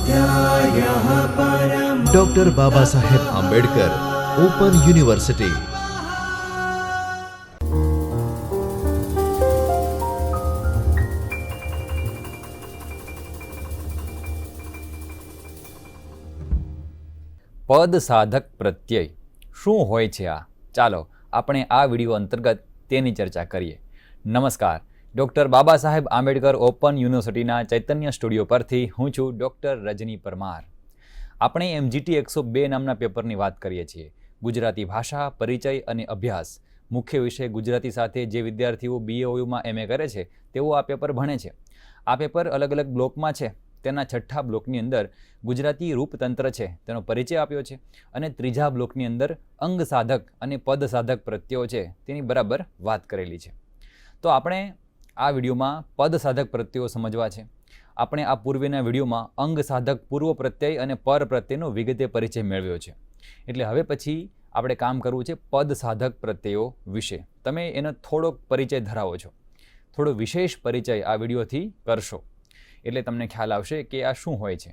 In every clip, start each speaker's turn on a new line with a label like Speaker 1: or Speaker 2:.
Speaker 1: स्वाध्यायः परमः।
Speaker 2: Doctor Baba Saheb Ambedkar open university.
Speaker 3: પદ સાધક પ્રત્યય શું હોય છે? ચાલો આપણે આ વિડીયો અંતર્ગત તેની ચર્ચા કરીએ. નમસ્કાર, ડૉક્ટર બાબા સાહેબ આંબેડકર ઓપન યુનિવર્સિટીના ચૈતન્ય સ્ટુડિયો પરથી હું છું ડૉક્ટર રજની પરમાર. આપણે MGT 102 નામના પેપરની વાત કરીએ છીએ. ગુજરાતી ભાષા, પરિચય અને અભ્યાસ મુખ્ય વિષય ગુજરાતી સાથે જે વિદ્યાર્થીઓ BAOUમાં MA કરે છે તેઓ આ પેપર ભણે છે. આ પેપર અલગ અલગ બ્લોકમાં છે. તેના છઠ્ઠા બ્લોકની અંદર ગુજરાતી રૂપતંત્ર છે તેનો પરિચય આપ્યો છે અને ત્રીજા બ્લોકની અંદર અંગ સાધક અને પદ સાધક પ્રત્યયો છે તેની બરાબર વાત કરેલી છે. તો આપણે આ વિડીયોમાં પદ સાધક પ્રત્યયો સમજવા છે. આપણે આ પૂર્વેના વિડીયોમાં અંગ સાધક પૂર્વ પ્રત્યય અને પર પ્રત્યયનો વિગતે પરિચય મેળવ્યો છે. એટલે હવે પછી આપણે કામ કરવું છે પદ સાધક પ્રત્યયો વિશે. તમે એનો થોડોક પરિચય ધરાવો છો, થોડો વિશેષ પરિચય આ વિડીયોથી કરશો એટલે તમને ખ્યાલ આવશે કે આ શું હોય છે.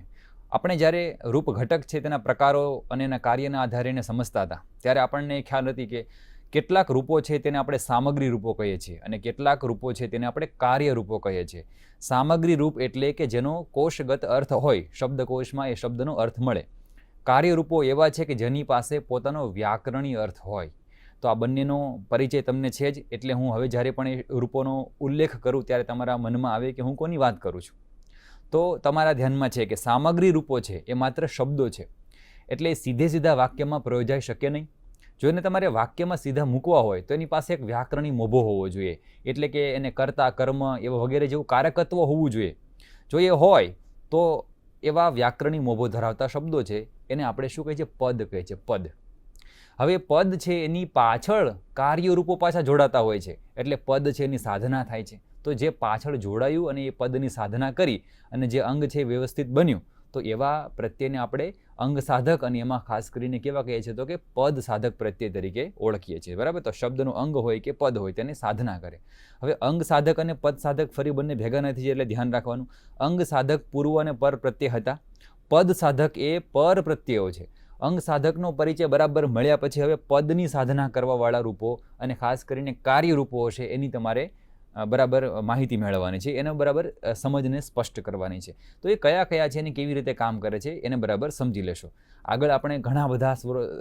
Speaker 3: આપણે જ્યારે રૂપ ઘટક છે તેના પ્રકારો અને એના કાર્યના આધારે એને સમજતા હતા ત્યારે આપણને ખ્યાલ હતી કે કેટલાક રૂપો છે તેને આપણે સામગ્રી રૂપો કહીએ છીએ અને કેટલાક રૂપો છે તેને આપણે કાર્ય રૂપો કહીએ છીએ. સામગ્રી રૂપ એટલે કે જેનો કોષગત અર્થ હોય, શબ્દકોશમાં એ શબ્દનો અર્થ મળે. કાર્ય રૂપો એવા છે કે જેની પાસે પોતાનો વ્યાકરણી અર્થ હોય. તો આ બંનેનો પરિચય તમને છે જ, એટલે હું હવે જ્યારે પણ એ રૂપોનો ઉલ્લેખ કરું ત્યારે તમારા મનમાં આવે કે હું કોની વાત કરું છું. તો તમારા ધ્યાનમાં છે કે સામગ્રી રૂપો છે એ માત્ર શબ્દો છે, એટલે સીધે સીધા વાક્યમાં પ્રયોજાઈ શકે નહીં. જો એને તમારે વાક્યમાં સીધા મૂકવા હોય તો એની પાસે એક વ્યાકરણી મોભો હોવો જોઈએ, એટલે કે એને કર્તા, કર્મ એવા વગેરે જેવું કારકત્વ હોવું જોઈએ. જો એ હોય તો એવા વ્યાકરણી મોભો ધરાવતા શબ્દો છે એને આપણે શું કહીએ છીએ? પદ કહીએ છીએ. પદ. હવે પદ છે એની પાછળ કાર્ય રૂપો પાછા જોડાતા હોય છે, એટલે પદ છે એની સાધના થાય છે. તો જે પાછળ જોડાયું અને એ પદની સાધના કરી અને જે અંગ છે વ્યવસ્થિત બન્યું, તો એવા પ્રત્યયને આપણે અંગ સાધક અને એમાં ખાસ કરીને કેવા કહીએ છીએ? તો કે પદ સાધક પ્રત્યય તરીકે ઓળખીએ છીએ. બરાબર? તો શબ્દનું અંગ હોય કે પદ હોય તેની સાધના કરે. હવે અંગ સાધક અને પદ સાધક ફરી બંને ભેગા નથી એટલે ધ્યાન રાખવાનું. અંગ સાધક પૂર્વ અને પર પ્રત્યય હતા. પદ સાધક એ પર પ્રત્યયો છે. અંગ સાધકનો પરિચય બરાબર મળ્યા પછી હવે પદની સાધના કરવાવાળા રૂપો અને ખાસ કરીને કાર્ય રૂપો હશે એની તમારે બરાબર માહિતી મેળવવાની છે, એને બરાબર સમજને સ્પષ્ટ કરવાની છે. તો એ કયા કયા છે અને કેવી રીતે કામ કરે છે એને બરાબર સમજી લેશો. આગળ આપણે ઘણા બધા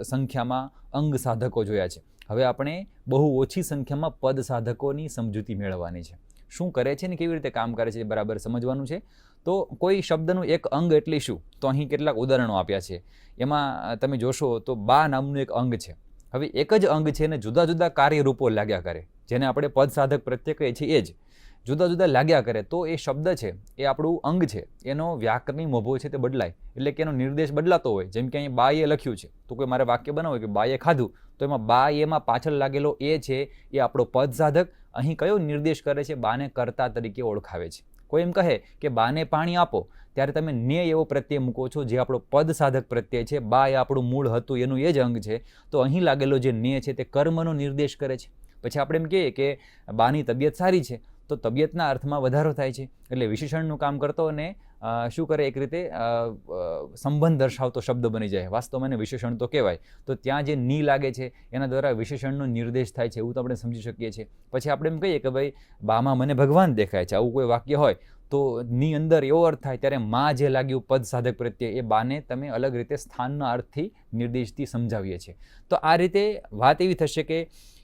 Speaker 3: સંખ્યામાં અંગ સાધકો જોયા છે. હવે આપણે બહુ ઓછી સંખ્યામાં પદ સાધકોની સમજૂતી મેળવવાની છે. શું કરે છે ને કેવી રીતે કામ કરે છે બરાબર સમજવાનું છે. તો કોઈ શબ્દનું એક અંગ એટલે શું? તો અહીં કેટલાક ઉદાહરણો આપ્યા છે. એમાં તમે જોશો તો બા નામનું એક અંગ છે. હવે એક જ અંગ છે અને જુદા જુદા કાર્ય રૂપો લાગ્યા કરે, જેને આપણે પદ સાધક પ્રત્યય કહીએ છીએ એ જ જુદા જુદા લાગ્યા કરે. તો એ શબ્દ છે એ આપણું અંગ છે, એનો વ્યાકરણી મોભો છે તે બદલાય, એટલે કે એનો નિર્દેશ બદલાતો હોય. જેમ કે અહીં બાએ લખ્યું છે, તો કોઈ મારે વાક્ય બનાવવું હોય કે બાએ ખાધું, તો એમાં બા એમાં પાછળ લાગેલો એ છે એ આપણો પદ સાધક અહીં કયો નિર્દેશ કરે છે? બાને કર્તા તરીકે ઓળખાવે છે. કોઈ એમ કહે કે બાને પાણી આપો, ત્યારે તમે ને એવો પ્રત્યય મૂકો છો જે આપણો પદ સાધક પ્રત્યય છે. બા એ આપણું મૂળ હતું એનું એ જ અંગ છે. તો અહીં લાગેલો જે ને છે તે કર્મનો નિર્દેશ કરે છે. પછી આપણે એમ કહીએ કે બાની તબિયત સારી છે, તો તબિયતના અર્થમાં વધારો થાય છે, એટલે વિશેષણનું કામ કરતો અને શું કરે? એક રીતે સંબંધ દર્શાવતો શબ્દ બની જાય. વાસ્તવમાં એને વિશેષણ તો કહેવાય. તો ત્યાં જે ની લાગે છે એના દ્વારા વિશેષણનો નિર્દેશ થાય છે, એવું તો આપણે સમજી શકીએ છીએ. પછી આપણે એમ કહીએ કે ભાઈ બામાં મને ભગવાન દેખાય છે, આવું કોઈ વાક્ય હોય તો ની અંદર એવો અર્થ થાય. ત્યારે માં જે લાગ્યું પદ સાધક પ્રત્યે એ બાને તમે અલગ રીતે સ્થાનના અર્થથી નિર્દેશથી સમજાવીએ છીએ. તો આ રીતે વાત એવી થશે કે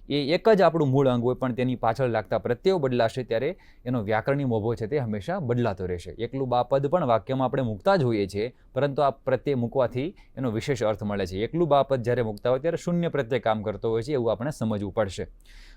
Speaker 3: એ એક જ આપણું મૂળ અંગ હોય પણ તેની પાછળ લાગતા પ્રત્યયો બદલાશે ત્યારે એનો વ્યાકરણી મોભો છે તે હંમેશા બદલાતો રહેશે. એકલું બા પદ પણ વાક્યમાં આપણે મૂકતા જ હોઈએ છીએ, પરંતુ આ પ્રત્યય મૂકવાથી એનો વિશેષ અર્થ મળે છે. એકલું બા પદ જ્યારે મૂકતા હોય ત્યારે શૂન્ય પ્રત્યય કામ કરતો હોય છે, એવું આપણે સમજવું પડશે.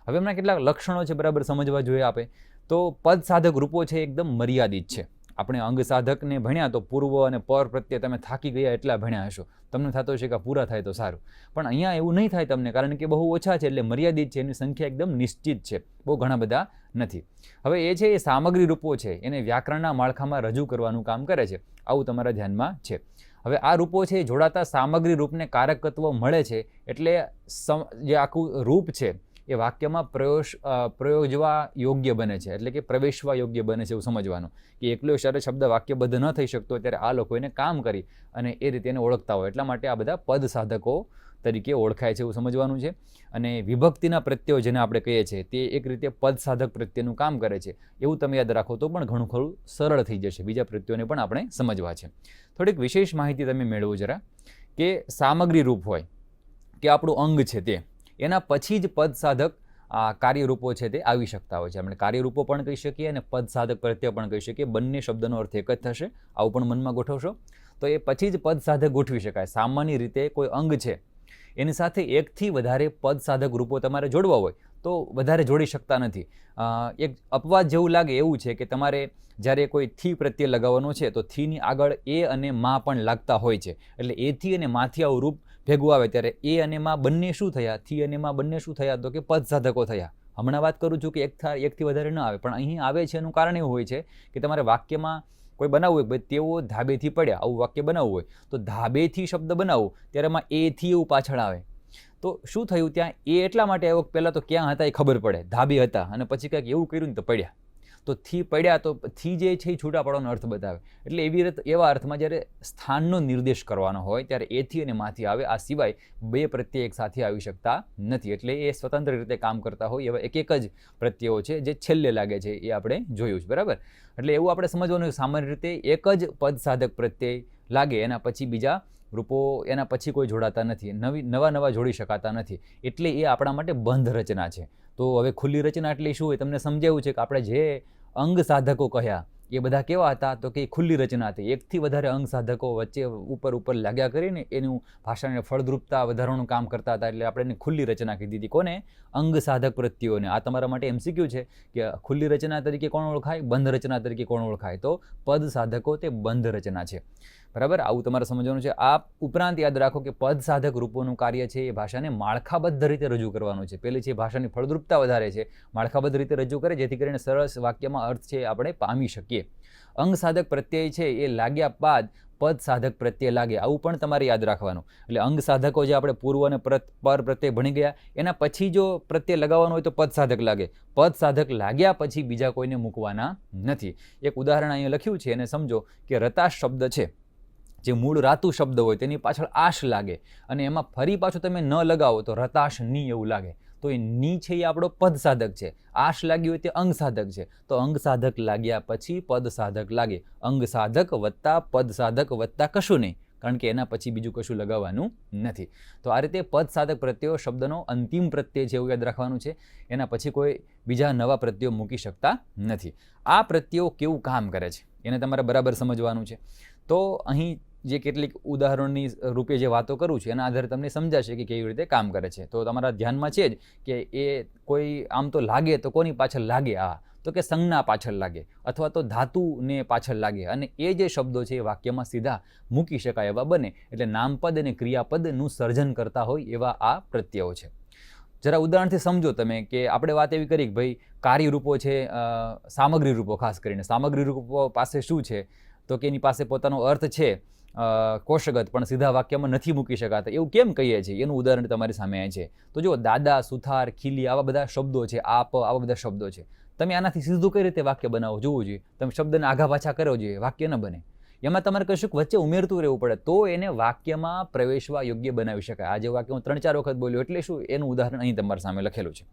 Speaker 3: હવે એમના કેટલાક લક્ષણો છે બરાબર સમજવા જોઈએ આપે. તો પદ સાધક રૂપો છે એકદમ મર્યાદિત છે. આપણે અંગ સાધકને ભણ્યા તો પૂર્વ અને પર પ્રત્યે તમે થાકી ગયા એટલા ભણ્યા હશો, તમને થતો હશે કે પૂરા થાય તો સારું. પણ અહીંયા એવું નહીં થાય તમને, કારણ કે બહુ ઓછા છે એટલે મર્યાદિત છે, એની સંખ્યા એકદમ નિશ્ચિત છે, બહુ ઘણા બધા નથી. હવે એ છે એ સામગ્રી રૂપો છે, એને વ્યાકરણના માળખામાં રજૂ કરવાનું કામ કરે છે, આવું તમારા ધ્યાનમાં છે. હવે આ રૂપો છે જોડાતા સામગ્રી રૂપને કારકત્વ મળે છે, એટલે જે આખું રૂપ છે એ વાક્યમાં પ્રયોજવા યોગ્ય બને છે, એટલે કે પ્રવેશવા યોગ્ય બને છે એવું સમજવાનું કે એકલો જ્યારે શબ્દ વાક્યબદ્ધ ન થઈ શકતો ત્યારે આ લોકો એને કામ કરી અને એ રીતે એને ઓળખતા હોય, એટલા માટે આ બધા પદ સાધકો તરીકે ઓળખાય છે એવું સમજવાનું છે. અને વિભક્તિના પ્રત્યયો જેને આપણે કહીએ છીએ તે એક રીતે પદ સાધક પ્રત્યેનું કામ કરે છે એવું તમે યાદ રાખો તો પણ ઘણું ખરું સરળ થઈ જશે. બીજા પ્રત્યયોને પણ આપણે સમજવા છે. થોડીક વિશેષ માહિતી તમે મેળવો જરા કે સામગ્રી રૂપ હોય કે આપણું અંગ છે તે એના પછી જ પદ સાધક કાર્યરૂપો છે તે આવી શકતા હોય છે. આપણે કાર્યરૂપો પણ કહી શકીએ અને પદ સાધક પ્રત્યય પણ કહી શકીએ. બંને શબ્દનો અર્થ એક જ થશે. આવું પણ મનમાં ગોઠવશો તો એ પછી જ પદ સાધક ગોઠવી શકાય. સામાન્ય રીતે કોઈ અંગ છે એની સાથે એકથી વધારે પદ સાધક રૂપો તમારે જોડવા હોય તો વધારે જોડી શકતા નથી. એક અપવાદ જેવું લાગે એવું છે કે તમારે જ્યારે કોઈ થી પ્રત્યે લગાવવાનો છે તો થીની આગળ એ અને માં પણ લાગતા હોય છે, એટલે એથી અને માંથી આવું રૂપ ભેગું આવે ત્યારે એ અને માં બંને શું થયા, થી અને માં બંને શું થયા તો કે પદ સાધકો થયા. હમણાં વાત કરું છું કે એકથી વધારે ન આવે, પણ અહીં આવે છે એનું કારણ એવું હોય છે કે તમારે વાક્યમાં કોઈ બનાવવું હોય, ભાઈ તેઓ ધાબેથી પડ્યા આવું વાક્ય બનાવવું હોય તો ધાબેથી શબ્દ બનાવવું ત્યારે એમાં એથી એવું પાછળ આવે તો શું થયું ત્યાં એ એટલા માટે આવ્યો પહેલાં તો ક્યાં હતા એ ખબર પડે, ધાબે હતા અને પછી કંઈક એવું કર્યું ને તો પડ્યા, તો થી પડ્યા તો થી જે છે એ છૂટા પડવાનો અર્થ બતાવે. એટલે એવા અર્થમાં જ્યારે સ્થાનનો નિર્દેશ કરવાનો હોય ત્યારે એથી અને માંથી આવે. આ સિવાય બે પ્રત્યય એક સાથે આવી શકતા નથી, એટલે એ સ્વતંત્ર રીતે કામ કરતા હોય એવા એક જ પ્રત્યયો છે જે છેલ્લે લાગે છે એ આપણે જોયું છે, બરાબર. એટલે એવું આપણે સમજવાનું સામાન્ય રીતે એક જ પદ સાધક પ્રત્યય લાગે એના પછી બીજા રૂપો એના પછી કોઈ જોડાતા નથી, નવા જોડી શકાતા નથી, એટલે એ આપણા માટે બંધ રચના છે. તો હવે ખુલ્લી રચના એટલે શું હોય તમને સમજાવ્યું છે કે આપણે જે અંગ સાધકો કહ્યા એ બધા કેવા હતા તો કે ખુલ્લી રચના હતી. એકથી વધારે અંગ સાધકો વચ્ચે ઉપર લાગ્યા કરીને એનું ભાષાને ફળદ્રુપતા વધારવાનું કામ કરતા હતા, એટલે આપણે એને ખુલ્લી રચના કીધી હતી. કોને? અંગ સાધક પ્રત્યયોને. આ તમારા માટે એમસીક્યુ છે કે ખુલ્લી રચના તરીકે કોણ ઓળખાય, બંધ રચના તરીકે કોણ ઓળખાય, તો પદ સાધકો તે બંધ રચના છે, બરાબર. આવું તમારે સમજવાનું છે. આ ઉપરાંત યાદ રાખો કે પદ સાધક રૂપોનું કાર્ય છે એ ભાષાને માળખાબદ્ધ રીતે રજૂ કરવાનું છે. પહેલી છે ભાષાની ફળદ્રુપતા વધારે છે, માળખાબદ્ધ રીતે રજૂ કરે જેથી કરીને સરસ વાક્યમાં અર્થ છે આપણે પામી શકીએ. અંગ સાધક પ્રત્યય છે એ લાગ્યા બાદ પદ સાધક પ્રત્યય લાગે, આવું પણ તમારે યાદ રાખવાનું. એટલે અંગ સાધકો જે આપણે પૂર્વ અને પર પ્રત્યય ભણી ગયા એના પછી જો પ્રત્યય લગાવવાનો હોય તો પદ સાધક લાગે. પદ સાધક લાગ્યા પછી બીજા કોઈને મૂકવાના નથી. એક ઉદાહરણ અહીંયા લખ્યું છે એને સમજો કે રતાશ શબ્દ છે જે મૂળ રાતુ શબ્દ હોય તેની પાછળ આશ લાગે અને એમાં ફરી પાછું તમે ન લગાવો તો રતાશ ની એવું લાગે, તો એ ની છે એ આપણો પદ સાધક છે, આશ લાગી હોય તે અંગ સાધક છે, તો અંગ સાધક લાગ્યા પછી પદ સાધક લાગે. અંગ સાધક વત્તા પદ સાધક વત્તા કશું નહીં, કારણ કે એના પછી બીજું કશું લગાવવાનું નથી. તો આ રીતે પદ સાધક પ્રત્યયો શબ્દનો અંતિમ પ્રત્યય છે એવું યાદ રાખવાનું છે. એના પછી કોઈ બીજા નવા પ્રત્યયો મૂકી શકતા નથી. આ પ્રત્યયો કેવું કામ કરે છે એને તમારે બરાબર સમજવાનું છે. તો અહીં જે કેટલીક ઉદાહરણની રૂપે જે વાતો કરું છું એના આધારે તમને સમજાશે કે કેવી રીતે કામ કરે છે. તો તમારા ધ્યાનમાં છે જ કે એ કોઈ આમ તો લાગે તો કોની પાછળ લાગે, તો કે સંજ્ઞા પાછળ લાગે અથવા તો ધાતુને પાછળ લાગે અને એ જે શબ્દો છે એ વાક્યમાં સીધા મૂકી શકાય એવા બને. એટલે નામપદ અને ક્રિયાપદનું સર્જન કરતા હોય એવા આ પ્રત્યયો છે. જરા ઉદાહરણથી સમજો તમે કે આપણે વાત એવી કરી કે ભાઈ કાર્યરૂપો છે, સામગ્રી રૂપો, ખાસ કરીને સામગ્રી રૂપો પાસે શું છે તો કે એની પાસે પોતાનો અર્થ છે કોષગત, પણ સીધા વાક્યમાં નથી મૂકી શકાતા. એવું કેમ કહીએ છીએ એનું ઉદાહરણ તમારી સામે છે. તો જો દાદા, સુથાર, ખીલી આવા બધા શબ્દો છે, આપ આવા બધા શબ્દો છે, તમે આનાથી સીધું કઈ રીતે વાક્ય બનાવો જોવું જોઈએ. તમે શબ્દને આઘા પાછા કરો જોઈએ, વાક્ય ન બને. એમાં તમારે કશુંક વચ્ચે ઉમેરતું રહેવું પડે તો એને વાક્યમાં પ્રવેશવા યોગ્ય બનાવી શકાય. આ જે વાક્ય હું 3-4 વખત બોલ્યો એટલે શું એનું ઉદાહરણ અહીં તમારી સામે લખેલું છે.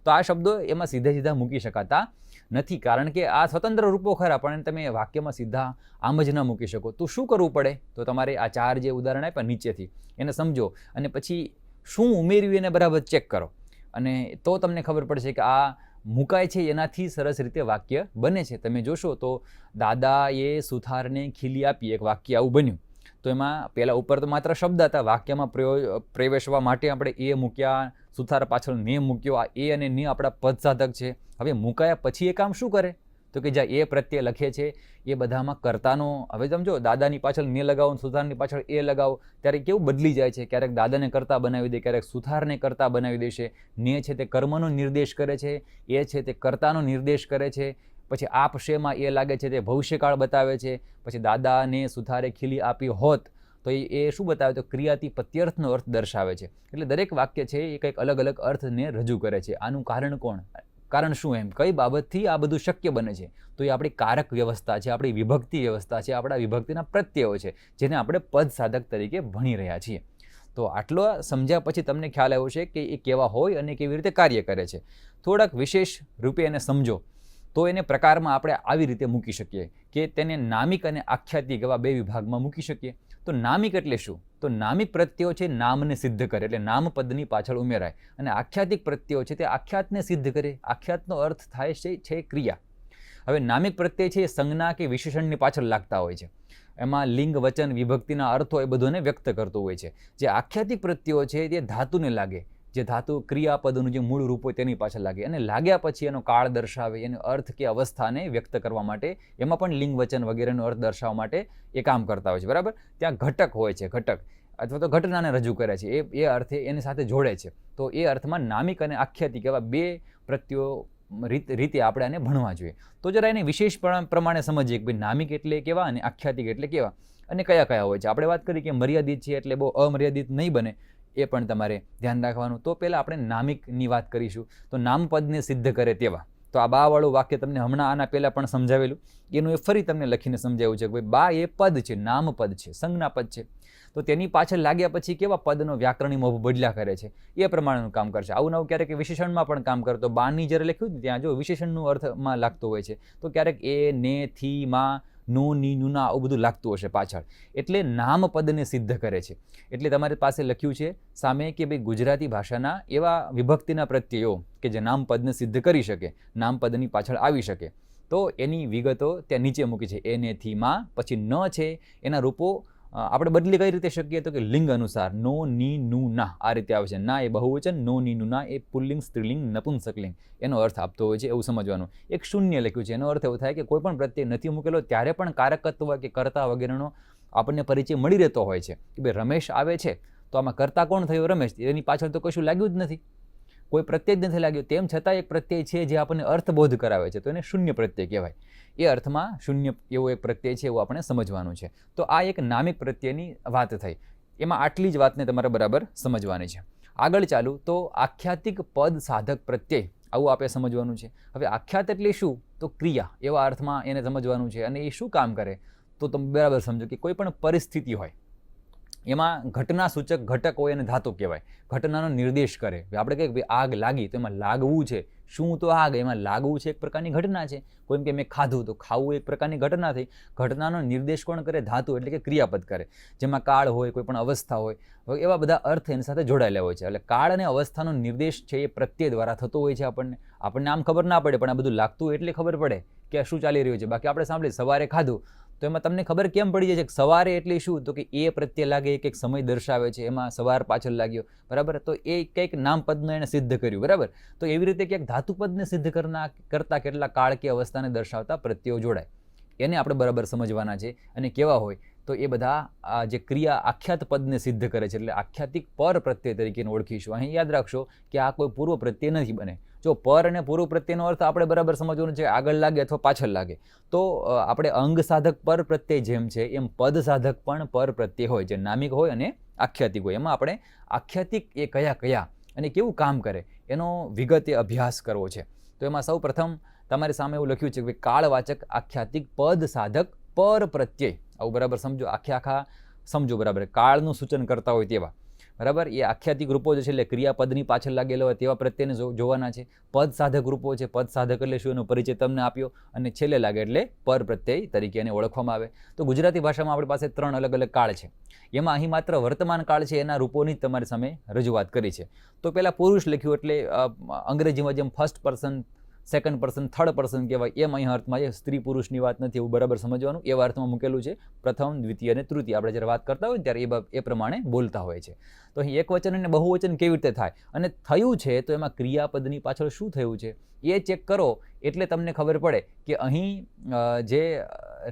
Speaker 3: તો આ શબ્દો એમાં સીધા મૂકી શકાતા નથી, કારણ કે આ સ્વતંત્ર રૂપો ખરા પણ તમે વાક્યમાં સીધા આમ જ ન મૂકી શકો. તો શું કરવું પડે? તો તમારે આ 4 જે ઉદાહરણ આપ્યા નીચેથી એને સમજો અને પછી શું ઉમેર્યું એને બરાબર ચેક કરો અને તો તમને ખબર પડશે કે આ મુકાય છે એનાથી સરસ રીતે વાક્ય બને છે. તમે જોશો તો દાદાએ સુથારને ખીલી આપી, એક વાક્ય આવું બન્યું. તો એમાં પહેલાં ઉપર તો માત્ર શબ્દ હતા, વાક્યમાં પ્રવેશવા માટે આપણે એ મૂક્યા, સુથાર પાછળ ને મૂક્યો, આ એ અને ને આપણા પદ સાધક છે. હવે મુકાયા પછી એ કામ શું કરે તો કે જ્યાં એ પ્રત્યય લખે છે એ બધામાં કર્તાનો, હવે સમજો દાદાની પાછળ ને લગાવો, સુથારની પાછળ એ લગાવો ત્યારે કેવું બદલી જાય છે. ક્યારેક દાદાને કર્તા બનાવી દે, ક્યારેક સુથારને કર્તા બનાવી દેશે. ને છે તે કર્મનો નિર્દેશ કરે છે, એ છે તે કર્તાનો નિર્દેશ કરે છે. પછી આપ શેમાં એ લાગે છે તે ભવિષ્યકાળ બતાવે છે. પછી દાદાને સુથારે ખીલી આપી હોત તો એ શું બતાવે તો ક્રિયાથી પ્રત્યર્થનો અર્થ દર્શાવે છે. એટલે દરેક વાક્ય છે એ કંઈક અલગ અલગ અર્થને રજૂ કરે છે. આનું કારણ કોણ, કારણ શું, એમ કઈ બાબતથી આ બધું શક્ય બને છે, તો એ આપણી કારક વ્યવસ્થા છે, આપણી વિભક્તિ વ્યવસ્થા છે, આપણા વિભક્તિના પ્રત્યયો છે, જેને આપણે પદ સાધક તરીકે ભણી રહ્યા છીએ. તો આટલો સમજ્યા પછી તમને ખ્યાલ આવ્યો છે કે એ કેવા હોય અને કેવી રીતે કાર્ય કરે છે. થોડાક વિશેષ રૂપે એને સમજો તો એને પ્રકારમાં આપણે આવી રીતે મૂકી શકીએ કે તેને નામિક અને આખ્યાતિક એવા બે વિભાગમાં મૂકી શકીએ. તો નામિક એટલે શું, તો નામિક પ્રત્યયો છે નામને સિદ્ધ કરે, એટલે નામ પદની પાછળ ઉમેરાય, અને આખ્યાતિક પ્રત્યયો છે તે આખ્યાતને સિદ્ધ કરે. આખ્યાતનો અર્થ થાય છે ક્રિયા. હવે નામિક પ્રત્યય છે એ સંજ્ઞા કે વિશેષણની પાછળ લાગતા હોય છે, એમાં લિંગ વચન વિભક્તિના અર્થો એ બધુને વ્યક્ત કરતું હોય છે. જે આખ્યાતિક પ્રત્યયો છે તે ધાતુને લાગે, જે ધાતુ ક્રિયાપદનું જે મૂળ રૂપ હોય તેની પાછળ લાગે, અને લાગ્યા પછી એનો કાળ દર્શાવે, એનો અર્થ કે અવસ્થાને વ્યક્ત કરવા માટે, એમાં પણ લિંગ વચન વગેરેનો અર્થ દર્શાવવા માટે એ કામ કરતા હોય છે. બરાબર, ત્યાં ઘટક હોય છે, ઘટક અથવા તો ઘટનાને રજૂ કરે છે, એ અર્થે એની સાથે જોડે છે. તો એ અર્થમાં નામિક અને આખ્યાતિક એવા બે પ્રત્યયો રીતે આપણે આને ભણવા જોઈએ. તો જરા એને વિશેષ પ્રમાણે સમજીએ કે ભાઈ નામિક એટલે કેવા અને આખ્યાતિક એટલે કેવા અને કયા કયા હોય છે. આપણે વાત કરી કે મર્યાદિત છે એટલે બહુ અમર્યાદિત નહીં બને, એ પણ તમારે ધ્યાન રાખવાનું. તો પહેલાં આપણે નામિકની વાત કરીશું. તો નામપદને સિદ્ધ કરે તેવા, તો આ બાવાળું વાક્ય તમને હમણાં આના પહેલાં પણ સમજાવેલું, એનું એ ફરી તમને લખીને સમજાવ્યું છે કે ભાઈ બા એ પદ છે, નામપદ છે, સંજ્ઞાપદ છે. તો તેની પાછળ લાગ્યા પછી કેવા પદનો વ્યાકરણી મોભ બદલ્યા કરે છે એ પ્રમાણેનું કામ કરશે. આવું નવું ક્યારેક વિશેષણમાં પણ કામ કરતો, બાની જ્યારે લખ્યું ને ત્યાં જો વિશેષણનું અર્થમાં લાગતું હોય છે, તો ક્યારેક એ, ને, થી, માં, નું, ની, નુના આવું બધું લાગતું હશે પાછળ. એટલે નામપદને સિદ્ધ કરે છે. એટલે તમારી પાસે લખ્યું છે સામે કે ભાઈ ગુજરાતી ભાષાના એવા વિભક્તિના પ્રત્યયો કે જે નામપદને સિદ્ધ કરી શકે, નામપદની પાછળ આવી શકે. તો એની વિગતો ત્યાં નીચે મૂકી છે. એ, ને, થી, માં, પછી ન છે એના રૂપો આપણે બદલી કઈ રીતે શકીએ તો કે લિંગ અનુસાર નો, ની, નુ, ના આ રીતે આવે છે. ના એ બહુવચન, નો, ની, નુ, ના એ પુલ્લિંગ, સ્ત્રીલિંગ, નપુંસકલિંગ એનો અર્થ આપતો હોય છે, એવું સમજવાનું. એક શૂન્ય લખ્યું છે, એનો અર્થ એવો થાય કે કોઈ પણ પ્રત્યય નથી મૂકેલો ત્યારે પણ કારકત્વ કે કર્તા વગેરેનો આપણને પરિચય મળી રહેતો હોય છે કે ભાઈ રમેશ આવે છે તો આમાં કર્તા કોણ થયો, રમેશ, એની પાછળ તો કશું લાગ્યું જ નથી, કોઈ પ્રત્યય જ નથી લાગ્યો, તેમ છતાં એક પ્રત્યય છે જે આપણને અર્થબોધ કરાવે છે, તો એને શૂન્ય પ્રત્યય કહેવાય. એ અર્થમાં શૂન્ય એવો એક પ્રત્યય છે એવું આપણે સમજવાનું છે. તો આ એક નામિક પ્રત્યયની વાત થઈ. એમાં આટલી જ વાતને તમારે બરાબર સમજવાની છે. આગળ ચાલુ તો આખ્યાતિક પદ સાધક પ્રત્યય, આવું આપણે સમજવાનું છે. હવે આખ્યાત એટલે શું, તો ક્રિયા એવા અર્થમાં એને સમજવાનું છે. અને એ શું કામ કરે તો તમે બરાબર સમજો કે કોઈ પણ પરિસ્થિતિ હોય એમાં ઘટના સૂચક ઘટક હોય અને ધાતુ કહેવાય, ઘટનાનો નિર્દેશ કરે. આપણે કહીએ કે આગ લાગી તો એમાં લાગવું છે, શું તો આગ, એમાં લાગવું છે એક પ્રકારની ઘટના છે. કોઈ કે મેં ખાધું તો ખાવું એક પ્રકારની ઘટના થઈ. ઘટનાનો નિર્દેશ કોણ કરે, ધાતુ એટલે કે ક્રિયાપદ કરે. જેમાં કાળ હોય, કોઈ પણ અવસ્થા હોય, એવા બધા અર્થ એની સાથે જોડાયેલા હોય છે. એટલે કાળ અને અવસ્થાનો નિર્દેશ છે એ પ્રત્યય દ્વારા થતો હોય છે. આપણને આમ ખબર ના પડે પણ આ બધું લાગતું હોય એટલે ખબર પડે કે શું ચાલી રહ્યું છે. બાકી આપણે સાંભળીએ સવારે ખાધું તો એમાં તમને ખબર કેમ પડી જાય છે કે સવારે એટલે શું, તો કે એ પ્રત્યે લાગે, એક એક સમય દર્શાવે છે, એમાં સવાર પાછળ લાગ્યો, બરાબર. તો એ કંઈક નામપદને એને સિદ્ધ કર્યું, બરાબર. તો એવી રીતે ક્યાંક ધાતુપદને સિદ્ધ કરતા કેટલા કાળ કે અવસ્થાને દર્શાવતા પ્રત્યયો જોડાય, એને આપણે બરાબર સમજવાના છે. અને કેવા હોય તો એ બધા જે ક્રિયા આખ્યાત પદને સિદ્ધ કરે છે, એટલે આખ્યાતિક પર પ્રત્યય તરીકે ઓળખીશું. અહીં યાદ રાખશો કે આ કોઈ પૂર્વ પ્રત્યય નથી બને. જો પર અને પૂર્વ પ્રત્યયનો અર્થ આપણે બરાબર સમજવાનું છે, આગળ લાગે અથવા પાછળ લાગે. તો આપણે અંગ સાધક પર પ્રત્યય જેમ છે એમ પદ સાધક પણ પર પ્રત્યય હોય, જે નામિક હોય અને આખ્યાતિક હોય. એમાં આપણે આખ્યાતિક એ કયા અને કેવું કામ કરે એનો વિગતે અભ્યાસ કરવો છે. તો એમાં સૌ પ્રથમ તમારી સામે એવું લખ્યું છે કે કાળવાચક આખ્યાતિક પદ સાધક પર પ્રત્યય, આવું બરાબર સમજો, આખા સમજો બરાબર. કાળનું સૂચન કરતા હોય તેવા, બરાબર. એ આખ્યાતિક રૂપો જે છે એટલે ક્રિયાપદની પાછળ લાગેલો હોય તેવા પ્રત્યયને જોવાના છે. પદ સાધક રૂપો છે, પદ સાધક એટલે શું એનો પરિચય તમને આપ્યો, અને છેલ્લે લાગે એટલે પર પ્રત્યય તરીકે એને ઓળખવામાં આવે. તો ગુજરાતી ભાષામાં આપણી પાસે 3 અલગ અલગ કાળ છે. એમાં અહીં માત્ર વર્તમાન કાળ છે એના રૂપોની જ તમારી સામે રજૂઆત કરી છે. તો પહેલાં પુરુષ લખ્યું એટલે અંગ્રેજીમાં જેમ first person, second person, third person કહેવાય, એમ અહીં અર્થમાં છે. સ્ત્રી પુરુષની વાત નથી એવું બરાબર સમજવાનું. એવા અર્થમાં મૂકેલું છે. પ્રથમ, દ્વિતીય અને તૃતીય આપણે જ્યારે વાત કરતા હોય ત્યારે એ પ્રમાણે બોલતા હોય છે. તો અહીં એકવચન અને બહુવચન કેવી રીતે થાય અને થયું છે તો એમાં ક્રિયાપદની પાછળ શું થયું છે એ ચેક કરો એટલે તમને ખબર પડે કે અહીં જે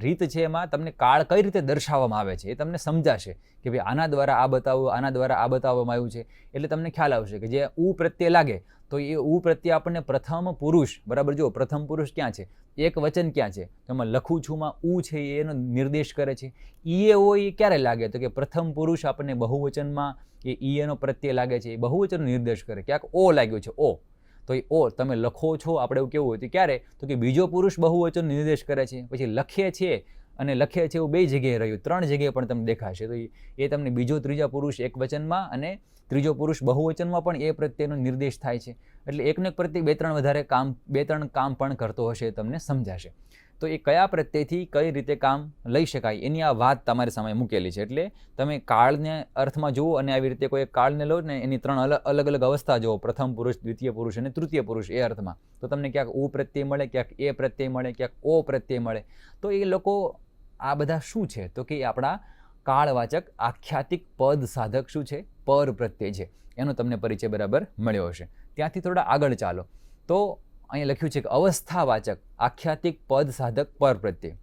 Speaker 3: રીત છે એમાં તમને કાળ કઈ રીતે દર્શાવવામાં આવે છે એ તમને સમજાશે કે ભાઈ આના દ્વારા આ બતાવ્યું, આના દ્વારા આ બતાવવામાં આવ્યું છે. એટલે તમને ખ્યાલ આવશે કે જે ઉ પ્રત્યે લાગે તો એ ઉ પ્રત્યે આપણને પ્રથમ પુરુષ, બરાબર, જો પ્રથમ પુરુષ ક્યાં છે, એક વચન ક્યાં છે, તો એમાં લખું છુંમાં ઉ છે એનો નિર્દેશ કરે છે. ઈએ ઓ એ ક્યારે લાગે તો કે પ્રથમ પુરુષ આપણને બહુવચનમાં એ ઈએનો પ્રત્યે લાગે છે, એ બહુવચનનો નિર્દેશ કરે. ક્યાંક ઓ લાગ્યો છે, ઓ, તો એ ઓ તમે લખો છો, આપણે એવું કેવું હોય તો ક્યારે તો કે બીજો પુરુષ બહુવચન નિર્દેશ કરે છે. પછી લખે છે અને લખે છે એવું બે જગ્યાએ રહ્યું, 3 જગ્યાએ પણ તમને દેખાશે. તો એ તમને બીજો ત્રીજા પુરુષ એક વચનમાં અને ત્રીજો પુરુષ બહુવચનમાં પણ એ પ્રત્યેનો નિર્દેશ થાય છે. એટલે એકને એક પ્રત્યે 2-3 કામ પણ કરતો હશે, તમને સમજાશે. તો એ કયા પ્રત્યેથી કઈ રીતે કામ લઈ શકાય એની આ વાત તમારી સામે મૂકેલી છે. એટલે તમે કાળને અર્થમાં જુઓ અને આવી રીતે કોઈ કાળને લો ને એની 3 અલગ અલગ અવસ્થા જુઓ, પ્રથમ પુરુષ, દ્વિતીય પુરુષ અને તૃતીય પુરુષ એ અર્થમાં, તો તમને ક્યાંક ઉ પ્રત્યે મળે, ક્યાંક એ પ્રત્યે મળે, ક્યાંક ઓ પ્રત્યે મળે. તો એ લોકો આ બધા શું છે તો કે આપણા કાળવાચક આખ્યાતિક પદ સાધક શું છે, પર પ્રત્યય છે. એનો તમને પરિચય બરાબર મળ્યો હશે. ત્યાંથી થોડા આગળ ચાલો તો અહીંયા લખ્યું છે કે અવસ્થાવાચક આખ્યાતિક પદ સાધક પર પ્રત્યય.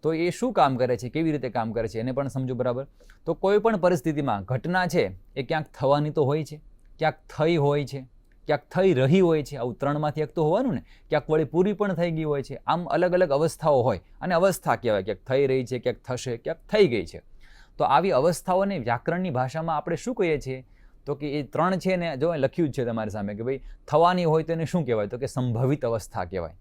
Speaker 3: તો એ શું કામ કરે છે, કેવી રીતે કામ કરે છે એને પણ સમજો બરાબર. તો કોઈ પણ પરિસ્થિતિમાં ઘટના છે એ ક્યાંક થવાની તો હોય છે, ક્યાંક થઈ હોય છે, ક્યાંક થઈ રહી હોય છે. આવું 3માંથી એક તો હોવાનું ને. ક્યાંક વળી પૂરી પણ થઈ ગઈ હોય છે. આમ અલગ અલગ અવસ્થાઓ હોય અને અવસ્થા કહેવાય. ક્યાંક થઈ રહી છે, ક્યાંક થશે, ક્યાંક થઈ ગઈ છે. તો આવી અવસ્થાઓને વ્યાકરણની ભાષામાં આપણે શું કહીએ છીએ તો કે એ 3 છે ને, જો લખ્યું જ છે તમારી સામે કે ભાઈ થવાની હોય તો એને શું કહેવાય તો કે સંભવિત અવસ્થા કહેવાય,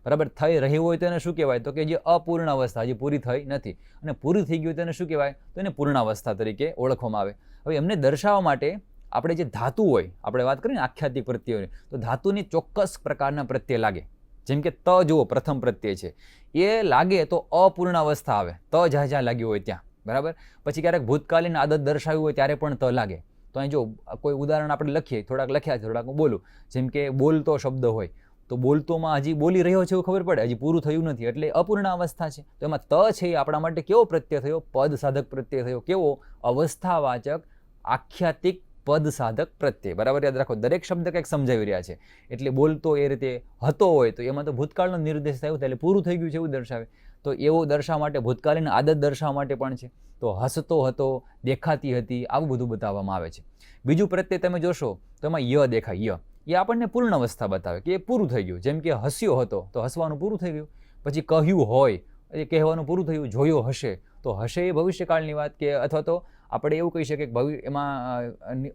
Speaker 3: બરાબર. થઈ રહી હોય તો એને શું કહેવાય તો કે જે અપૂર્ણ અવસ્થા, જે પૂરી થઈ નથી. અને પૂરી થઈ ગઈ તો એને શું કહેવાય તો એને પૂર્ણાવસ્થા તરીકે ઓળખવામાં આવે. હવે એમને દર્શાવવા માટે આપણે જે ધાતુ હોય, આપણે વાત કરીએ ને આખ્યાતિક પ્રત્યયોની, તો ધાતુની ચોક્કસ પ્રકારના પ્રત્યય લાગે. જેમ કે ત જુઓ, પ્રથમ પ્રત્યય છે એ લાગે તો અપૂર્ણ અવસ્થા આવે, ત જ્યાં લાગ્યું હોય ત્યાં, બરાબર. પછી ક્યારેક ભૂતકાલીન આદત દર્શાવી હોય ત્યારે પણ ત લાગે. તો અહીં જો કોઈ ઉદાહરણ આપણે લખીએ, થોડાક લખ્યા છે, થોડાક હું બોલું. જેમ કે બોલતો શબ્દ હોય તો બોલતોમાં હજી બોલી રહ્યો છે એવું ખબર પડે, હજી પૂરું થયું નથી, એટલે અપૂર્ણ અવસ્થા છે. તો એમાં ત છે એ આપણા માટે કેવો પ્રત્યય થયો, પદ સાધક પ્રત્યય થયો. કેવો, અવસ્થાવાચક આખ્યાતિક પદ સાધક પ્રત્યય. બરાબર, યાદ રાખો, દરેક શબ્દ કંઈક સમજાવી રહ્યા છે. એટલે બોલતો એ રીતે હતો હોય તો એમાં તો ભૂતકાળનો નિર્દેશ થયો એટલે પૂરું થઈ ગયું છે એવું દર્શાવે. તો એવું દર્શાવવા માટે ભૂતકાલીન આદત દર્શાવવા માટે પણ છે. તો હસતો હતો, દેખાતી હતી, આવું બધું બતાવવામાં આવે છે. બીજું પ્રત્યય તમે જોશો તો એમાં ય દેખાય. એ આપણને પૂર્ણ અવસ્થા બતાવે કે એ પૂરું થઈ ગયું. જેમ કે હસ્યો હતો તો હસવાનું પૂરું થઈ ગયું. પછી કહ્યું હોય એ કહેવાનું પૂરું થયું. જોયો હશે તો હશે એ ભવિષ્યકાળની વાત, કે અથવા તો આપણે એવું કહી શકીએ કે એમાં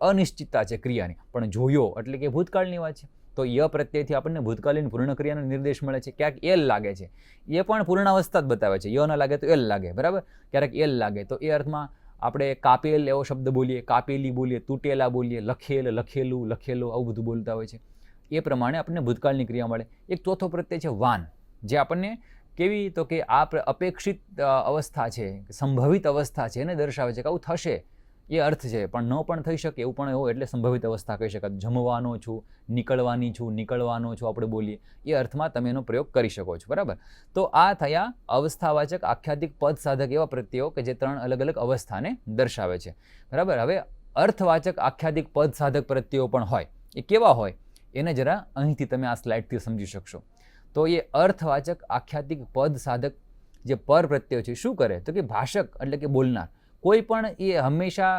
Speaker 3: અનિશ્ચિતતા છે ક્રિયાની, પણ જોયો એટલે કે ભૂતકાળની વાત છે. તો ય પ્રત્યયથી આપણને ભૂતકાલીન પૂર્ણ ક્રિયાનો નિર્દેશ મળે છે. ક્યાંક એલ લાગે છે, એ પણ પૂર્ણાવસ્થા જ બતાવે છે. ય ન લાગે તો એલ લાગે, બરાબર. ક્યારેક એલ લાગે તો એ અર્થમાં આપણે કાપેલ એવો શબ્દ બોલીએ, કાપેલી બોલીએ, તૂટેલા બોલીએ, લખેલ, લખેલું, લખેલો, આવું બધું બોલતા હોય છે. એ પ્રમાણે આપણને ભૂતકાળની ક્રિયા મળે. એક ચોથો પ્રત્યય છે વાન, જે આપણને કેવી તો કે આ અપેક્ષિત અવસ્થા છે, સંભવિત અવસ્થા છે એને દર્શાવે છે કે આવું થશે એ અર્થ છે, પણ ન પણ થઈ શકે એવું પણ હોય એટલે સંભવિત અવસ્થા કહી શકાય. જમવાનો છું, નીકળવાની છું, નીકળવાનો છું આપણે બોલીએ એ અર્થમાં તમે એનો પ્રયોગ કરી શકો છો, બરાબર. તો આ થયા અવસ્થાવાચક આખ્યાતિક પદ સાધક એવા પ્રત્યયો કે જે 3 અલગ અલગ અવસ્થાને દર્શાવે છે, બરાબર. હવે અર્થવાચક આખ્યાતિક પદ સાધક પ્રત્યયો પણ હોય. એ કેવા હોય એને જરા અહીંથી તમે આ સ્લાઇડથી સમજી શકશો. તો એ અર્થવાચક આખ્યાતિક પદ સાધક જે પર પ્રત્યયો છે શું કરે તો કે ભાષક એટલે કે બોલનાર કોઈ પણ એ હંમેશા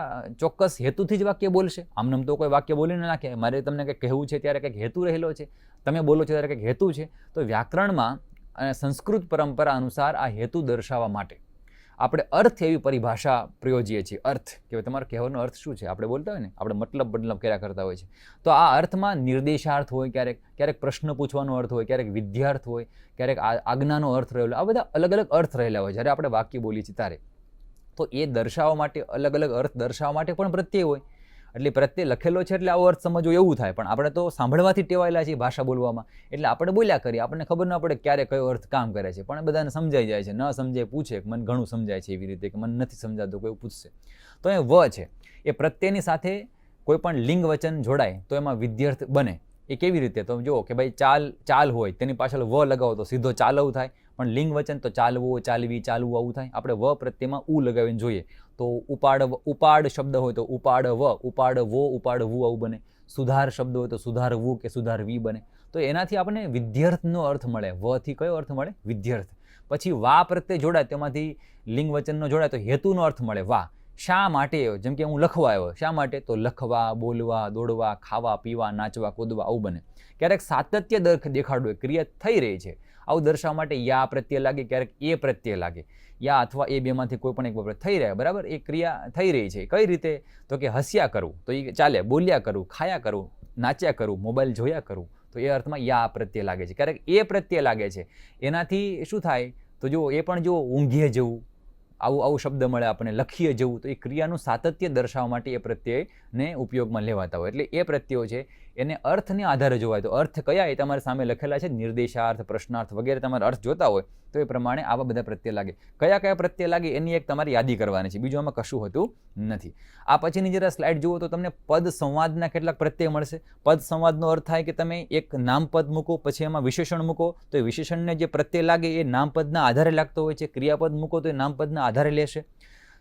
Speaker 3: ચોક્કસ હેતુથી જ વાક્ય બોલશે. આમનામ તો કોઈ વાક્ય બોલી ન નાખે. મારે તમને કંઈક કહેવું છે ત્યારે કંઈક હેતુ રહેલો છે, તમે બોલો છો ત્યારે કંઈક હેતુ છે. તો વ્યાકરણમાં અને સંસ્કૃત પરંપરા અનુસાર આ હેતુ દર્શાવવા માટે આપણે અર્થ એવી પરિભાષા પ્રયોજીએ છીએ. અર્થ કે તમારો કહેવાનો અર્થ શું છે, આપણે બોલતા હોય ને, આપણે મતલબ કર્યા કરતા હોય છે. તો આ અર્થમાં નિર્દેશાર્થ હોય, ક્યારેક પ્રશ્ન પૂછવાનો અર્થ હોય, ક્યારેક વિદ્યાર્થ હોય, ક્યારેક આજ્ઞાનો અર્થ રહેલો. આ બધા અલગ અલગ અર્થ રહેલા હોય જ્યારે આપણે વાક્ય બોલીએ છીએ ત્યારે. તો એ દર્શાવવા માટે અલગ અલગ અર્થ દર્શાવવા માટે પણ પ્રત્યય હોય. એટલે પ્રત્યય લખેલો છે એટલે આવો અર્થ સમજવો એવું થાય, પણ આપણે તો સાંભળવાથી ટેવાયેલા છીએ ભાષા બોલવામાં, એટલે આપણે બોલ્યા કરીએ, આપણને ખબર ન પડે ક્યારે કયો અર્થ કામ કરે છે. પણ બધાને સમજાઈ જાય છે, ન સમજાય પૂછે મને ઘણું સમજાય છે એવી રીતે, કે મને નથી સમજાતું કોઈ પૂછશે. તો એ વ છે એ પ્રત્યયની સાથે કોઈ પણ લિંગ વચન જોડાય તો એમાં વિદ્યાર્થ બને. એ કેવી રીતે તો જુઓ કે ભાઈ ચાલ હોય તેની પાછળ વ લગાવો તો સીધો ચાલવું થાય, પણ લિંગ વચન તો ચાલવો, ચાલવી, ચાલવું આવું થાય. આપણે વ પ્રત્યયમાં ઉ લગાવીને જોઈએ તો ઉપાડ શબ્દ હોય તો ઉપાડ વ, ઉપાડ વો, ઉપાડ વુ આવું બને. સુધાર શબ્દ હોય તો સુધારવું કે સુધારવી બને. તો તો એનાથી આપણને વિદ્યાર્થનો અર્થ મળે. વથી કયો અર્થ મળે? વિદ્યાર્થ. પછી વા પ્રત્યે જોડાય, તેમાંથી લિંગ વચનનો જોડાય તો હેતુનો અર્થ મળે વા. શા માટે? જેમ કે હું લખવા આવ્યો, શા માટે? તો લખવા, બોલવા, દોડવા, ખાવા, પીવા, નાચવા, કૂદવા, આવું બને. ક્યારેક સાતત્ય દેખાડવું, ક્રિયા થઈ રહી છે આવું દર્શાવવા માટે યા પ્રત્યે લાગે, ક્યારેક એ પ્રત્યે લાગે. યા અથવા એ બેમાંથી કોઈ પણ એક વપરાય થઈ રહ્યા, બરાબર? એ ક્રિયા થઈ રહી છે. કઈ રીતે? તો કે હસ્યા કરવું તો એ ચાલે, બોલ્યા કરવું, ખાયા કરવું, નાચ્યા કરવું, મોબાઈલ જોયા કરવું, તો એ અર્થમાં યા પ્રત્યે લાગે છે. ક્યારેક એ પ્રત્યે લાગે છે. એનાથી શું થાય? તો જો એ પણ જો ઊંઘીએ જવું, આવું શબ્દ મળે આપણને, લખીએ જવું, તો એ ક્રિયાનું સાતત્ય દર્શાવવા માટે એ પ્રત્યયને ઉપયોગમાં લેવાતા હોય. એટલે એ પ્રત્યયો છે એને અર્થને આધારે જોવાય. તો અર્થ કયા એ તમારા સામે લખેલા છે, નિર્દેશાર્થ, પ્રશ્નાર્થ વગેરે તમારે અર્થ જોતા હોય તો એ પ્રમાણે આવા બધા પ્રત્યય લાગે. કયા કયા પ્રત્યય લાગે એની એક તમારી યાદી કરવાની છે, બીજું આમાં કશું હોતું નથી. આ પછીની જરા સ્લાઇડ જુઓ તો તમને પદ સંવાદના કેટલાક પ્રત્યય મળશે. પદ સંવાદનો અર્થ થાય કે તમે એક નામપદ મૂકો, પછી એમાં વિશેષણ મૂકો, તો એ વિશેષણને જે પ્રત્યય લાગે એ નામપદના આધારે લાગતો હોય છે. ક્રિયાપદ મૂકો તો એ નામપદના આધારે લેશે.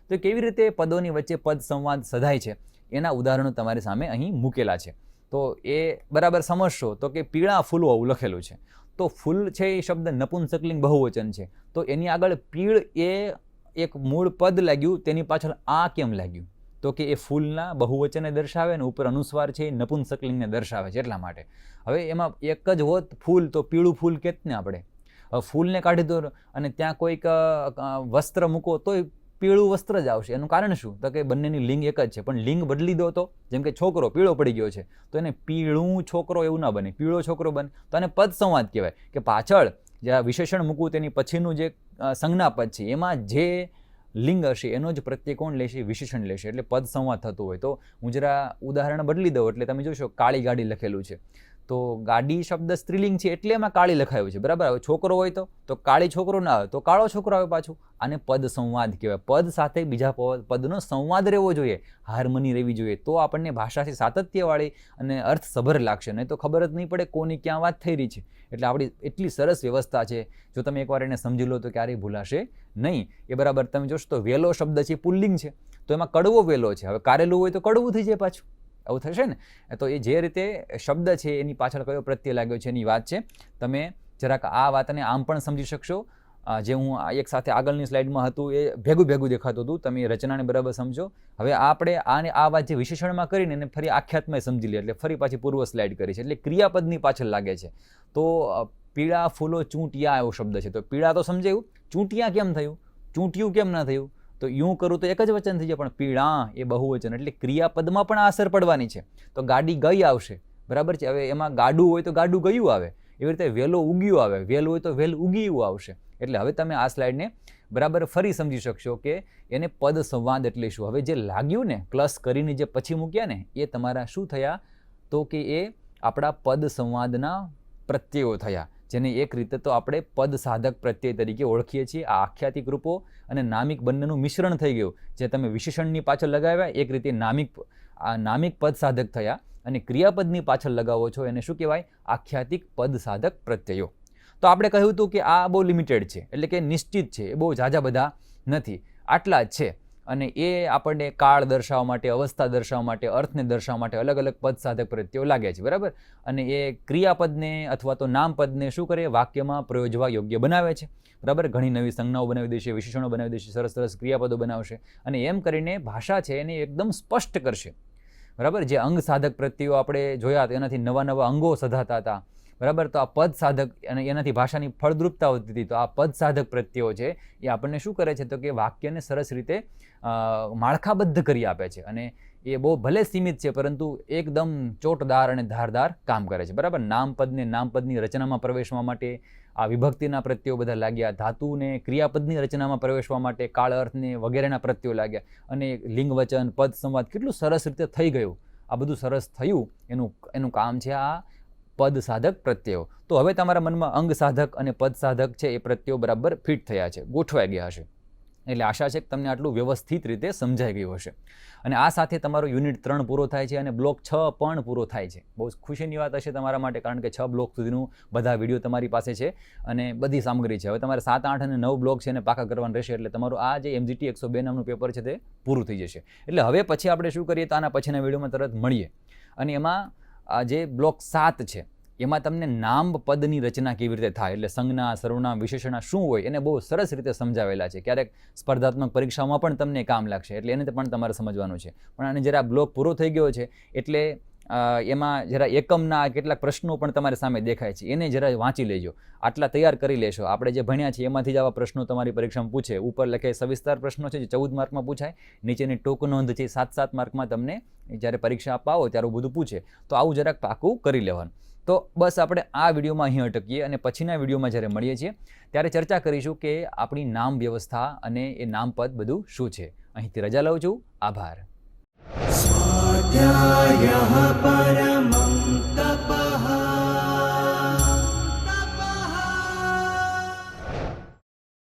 Speaker 3: તો કેવી રીતે પદોની વચ્ચે પદ સંવાદ સધાય છે એના ઉદાહરણો તમારી સામે અહીં મૂકેલા છે. તો એ બરાબર સમજશો. તો કે પીળા ફૂલો આવું લખેલું છે. તો ફૂલ છે એ શબ્દ નપુંસકલિંગ બહુવચન છે. તો એની આગળ પીળ એ એક મૂળ પદ લાગ્યું, તેની પાછળ આ કેમ લાગ્યું? તો કે એ ફૂલના બહુવચનને દર્શાવે ને ઉપર અનુસ્વાર છે એ નપુંસકલિંગને દર્શાવે છે, એટલા માટે. હવે એમાં એક જ હોત ફૂલ તો પીળું ફૂલ કહેત ને આપણે. ફૂલને કાઢી દો અને ત્યાં કોઈક વસ્ત્ર મૂકો તોય પીળું વસ્ત્ર જ આવશે. એનું કારણ શું? તો કે બંનેની લિંગ એક જ છે, પણ લિંગ બદલી દો તો, જેમ કે છોકરો પીળો પડી ગયો છે તો એને પીળું છોકરો એવું ના બને, પીળો છોકરો બને. તો આને પદ સંવાદ કહેવાય કે પાછળ જે વિશેષણ મૂકવું તેની પછીનું જે સંજ્ઞા પદ છે એમાં જે લિંગ હશે એનો જ પ્રત્યય કોણ લેશે? વિશેષણ લેશે. એટલે પદ સંવાદ થતું હોય. તો હું જરા ઉદાહરણ બદલી દઉં એટલે તમે જોશો કાળી ગાડી લખેલું છે. તો ગાડી શબ્દ સ્ત્રીલિંગ છે એટલે એમાં કાળી લખાયું છે, બરાબર? હવે છોકરો હોય તો કાળી છોકરો ના આવે તો કાળો છોકરો આવે પાછું. આને પદ સંવાદ કહેવાય. પદ સાથે બીજા પદનો સંવાદ રહેવો જોઈએ, હાર્મની રહેવી જોઈએ, તો આપણને ભાષાથી સાતત્યવાળી અને અર્થસભર લાગશે. નહીં તો ખબર જ નહીં પડે કોની ક્યાં વાત થઈ રહી છે. એટલે આપણી એટલી સરસ વ્યવસ્થા છે, જો તમે એકવાર એને સમજી લો તો ક્યારેય ભૂલાશે નહીં. એ બરાબર તમે જોશો તો વેલો શબ્દ છે પુલ્લિંગ છે, તો એમાં કડવો વેલો છે. હવે કારેલું હોય તો કડવું થઈ જાય પાછું, આવું થશે ને. તો એ જે રીતે શબ્દ છે એની પાછળ કયો પ્રત્યય લાગ્યો છે એની વાત છે. તમે જરાક આ વાતને આમ પણ સમજી શકશો. જે હું એક સાથે આગળની સ્લાઇડમાં હતું એ ભેગું ભેગું દેખાતું હતું, તમે રચનાને બરાબર સમજો. હવે આપણે આ વાત જે વિશેષણમાં કરીને એને ફરી આખ્યાતમાં સમજી લે, એટલે ફરી પાછી પૂર્વ સ્લાઇડ કરી છે. એટલે ક્રિયાપદની પાછળ લાગે છે. તો પીળા ફૂલો ચૂંટિયા એવો શબ્દ છે. તો પીળા તો સમજાયું, ચૂંટિયા કેમ થયું? ચૂંટિયું કેમ ના થયું? તો યું કરું તો એક જ વચન થઈ જાય, પણ પીળા એ બહુવચન, એટલે ક્રિયાપદમાં પણ આ અસર પડવાની છે. તો ગાડી ગઈ આવશે, બરાબર છે? હવે એમાં ગાડું હોય તો ગાડું ગયું આવે, એવી રીતે વેલો ઉગ્યું આવે, વેલ હોય તો વેલ ઉગીયું આવશે. એટલે હવે તમે આ સ્લાઇડને બરાબર ફરી સમજી શકશો કે એને પદ સંવાદ એટલે શું. હવે જે લાગ્યું ને પ્લસ કરીને જે પછી મૂક્યા ને એ તમારા શું થયા? તો કે એ આપણા પદ સંવાદના પ્રત્યયો થયા, જેને એક રીતે તો આપણે પદ સાધક પ્રત્યય તરીકે ઓળખીએ છીએ. આ આખ્યાતિક રૂપો અને નામિક બંનેનું મિશ્રણ થઈ ગયું. જે તમે વિશેષણની પાછળ લગાવ્યા એક રીતે નામિક પદ સાધક થયા, અને ક્રિયાપદની પાછળ લગાવો છો એને શું કહેવાય? આખ્યાતિક પદ સાધક પ્રત્યયો. તો આપણે કહ્યું હતું કે આ બહુ લિમિટેડ છે, એટલે કે નિશ્ચિત છે, એ બહુ ઝાઝા બધા નથી, આટલા જ છે. અને એ આપણને કાળ દર્શાવવા માટે, અવસ્થા દર્શાવવા માટે, અર્થને દર્શાવવા માટે અલગ અલગ પદ સાધક પ્રત્યયો લાગે છે, બરાબર? અને એ ક્રિયાપદને અથવા તો નામપદને શું કરે? વાક્યમાં પ્રયોજવા યોગ્ય બનાવે છે, બરાબર? ઘણી નવી સંજ્ઞાઓ બનાવી દેશે, વિશેષણો બનાવી દેશે, સરસ સરસ ક્રિયાપદો બનાવશે, અને એમ કરીને ભાષા છે એને એકદમ સ્પષ્ટ કરશે, બરાબર? જે અંગ સાધક પ્રત્યયો આપણે જોયા એનાથી નવા નવા અંગો સધાતા હતા, બરાબર? તો આ પદ સાધક અને એનાથી ભાષાની ફળદ્રુપતા હોતી હતી. તો આ પદ સાધક પ્રત્યયો છે એ આપણને શું કરે છે? તો કે વાક્યને સરસ રીતે માળખાબદ્ધ કરી આપે છે, અને એ બહુ ભલે સીમિત છે પરંતુ એકદમ ચોટદાર અને ધારદાર કામ કરે છે, બરાબર? નામપદને નામપદની રચનામાં પ્રવેશવા માટે આ વિભક્તિના પ્રત્યયો બધા લાગ્યા, ધાતુને ક્રિયાપદની રચનામાં પ્રવેશવા માટે કાળ અર્થને વગેરેના પ્રત્યયો લાગ્યા, અને લિંગ વચન પદ સંવાદ કેટલું સરસ રીતે થઈ ગયું. આ બધું સરસ થયું એનું કામ છે આ પદ સાધક પ્રત્યયો. તો હવે તમારા મનમાં અંગ સાધક અને પદ સાધક છે એ પ્રત્યયો બરાબર ફિટ થયા છે, ગોઠવાઈ ગયા હશે. એટલે આશા છે કે તમને આટલું વ્યવસ્થિત રીતે સમજાઈ ગયું હશે. અને આ સાથે તમારો યુનિટ 3 પૂરો થાય છે અને બ્લોક 6 પણ પૂરો થાય છે. બહુ ખુશીની વાત હશે તમારા માટે, કારણ કે 6 બ્લોક સુધીનું બધા વિડીયો તમારી પાસે છે અને બધી સામગ્રી છે. હવે તમારે 7, 8 અને 9 બ્લોક છે એને પાકા કરવાના રહેશે, એટલે તમારું આ જે MGT 102 નામનું પેપર છે તે પૂરું થઈ જશે. એટલે હવે પછી આપણે શું કરીએ તો આના પછીના વિડીયોમાં તરત મળીએ, અને એમાં આ જે બ્લોક 7 છે એમાં તમને નામ પદની રચના કેવી રીતે થાય, એટલે સંજ્ઞા, સર્વનામ, વિશેષણ શું હોય એને બહુ સરસ રીતે સમજાવેલા છે. ક્યારેક સ્પર્ધાત્મક પરીક્ષાઓમાં પણ તમને કામ લાગશે, એટલે એને પણ તમારે સમજવાનું છે. પણ આને જરા બ્લોક પૂરો થઈ ગયો છે એટલે એમાં જરા એકમના કેટલાક પ્રશ્નો પણ તમારી સામે દેખાય છે, એને જરા વાંચી લેજો. આટલા તૈયાર કરી લેશો. આપણે જે ભણ્યા છે એમાંથી જ આવા પ્રશ્નો તમારી પરીક્ષામાં પૂછે. ઉપર લખે સવિસ્તાર પ્રશ્નો છે જે 14 માર્કમાં પૂછાય, નીચેની ટોક નોંધ છે 7-7 માર્કમાં તમને જ્યારે પરીક્ષા આપવા આવો ત્યારે બધું પૂછે. તો આવું જરાક પાકું કરી લેવાનું. તો બસ આપણે આ વિડીયોમાં અહીં અટકીએ અને પછીના વિડીયોમાં જ્યારે મળીએ છીએ ત્યારે ચર્ચા કરીશું કે આપણી નામ વ્યવસ્થા અને એ નામપદ બધું શું છે. અહીંથી રજા લઉં છું. આભાર.
Speaker 1: स्वाध्यायः